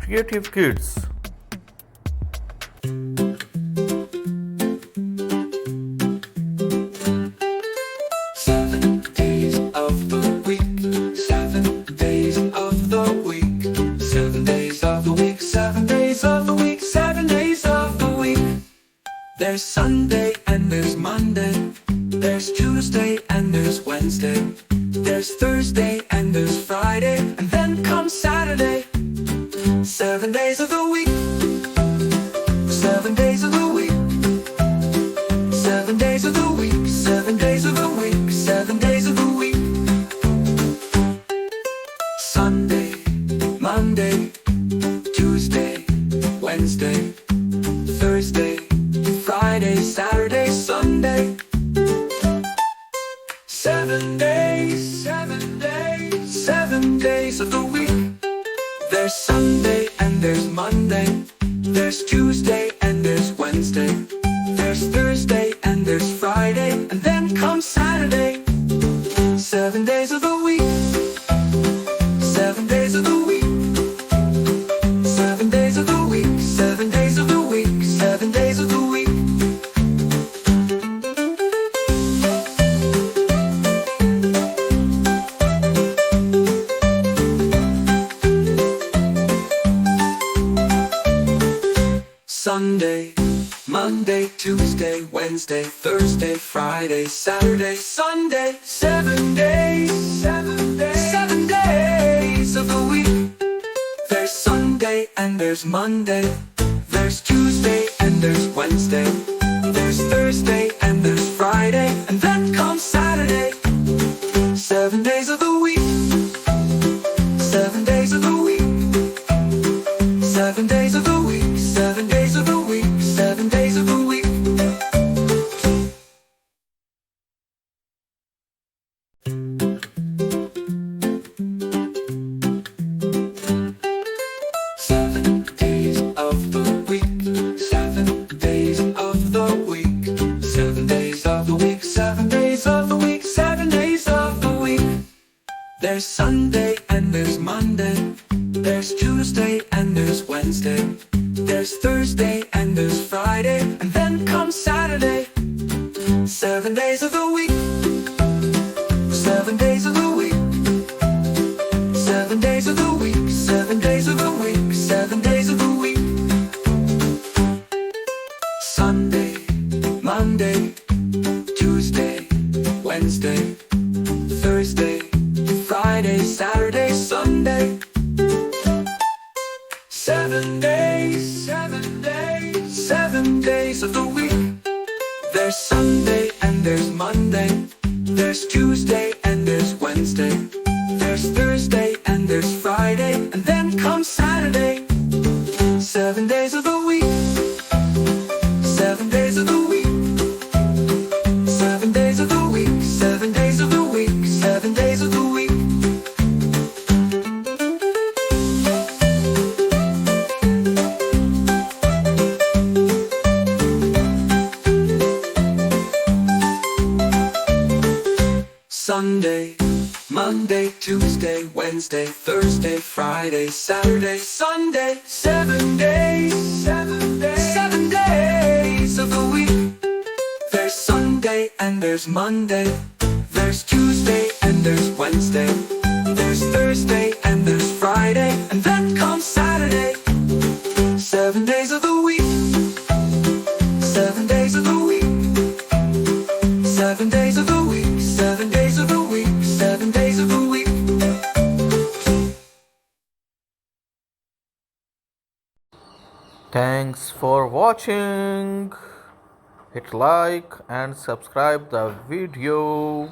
Creative Kidz. 7 days of the week, 7 days of the week, 7 days of the week, 7 days of the week, 7 days of the week. There's Sunday and there's Monday, there's Tuesday and there's Wednesday, there's Thursday and there's Friday, and then comes Saturday. 7 days of the week, 7 days of the week, 7 days of the week, 7 days of the week, 7 days of the week. Sunday, Monday, Tuesday, Wednesday, Thursday, Friday, Saturday, Sunday. 7 days, 7 days, 7 days of the week. There's Sunday and there's Monday, there's Tuesday and there's Wednesday, there's Thursday and there's Friday, and then comes Saturday. 7 days of the week, 7 days of the week, 7 days of the week, 7 days of the week, 7 days of the week. Sunday, Monday, Tuesday, Wednesday, Thursday, Friday, Saturday, Sunday. 7 days, 7 days, 7 days of the week. There's Sunday and there's Monday, there's Tuesday and there's Wednesday, there's Thursday and there's Friday, and then comes Saturday. 7 days of the week, 7 days of the week, 7 days of the week, 7 days of the week, 7 days of the week. Seven days of the week, 7 days of the week, 7 days of the week, 7 days of the week, 7 days of the week. There's Sunday and there's Monday, there's Tuesday and there's Wednesday, there's Thursday and there's Friday, and then comes Saturday. 7 days of the week, 7 days of the week, 7 days of the week, 7 days of the week, 7 days of the week. Sunday, Monday, Tuesday, Wednesday, Thursday, Friday, Saturday, Sunday. 7 days, 7 days, 7 days of the week. There's Sunday and there's Monday, there's Tuesday and there's Wednesday, there's Thursday and there's Friday, and then comes Saturday. 7 days of the week, 7 days of the week, 7 days of the week, 7 days of the week, 7 days of the week. Sunday, Monday, Tuesday, Wednesday, Thursday, Friday, Saturday, Sunday. 7 days, 7 days, 7 days of the week. There's Sunday and there's Monday, there's Tuesday and there's Wednesday, there's Thursday and there's Friday, and then comes Saturday. 7 days of the week, 7 days of the week, 7 days of the week, 7 days of the week, 7 days of the week. Thanks for watching. Hit like and subscribe the video.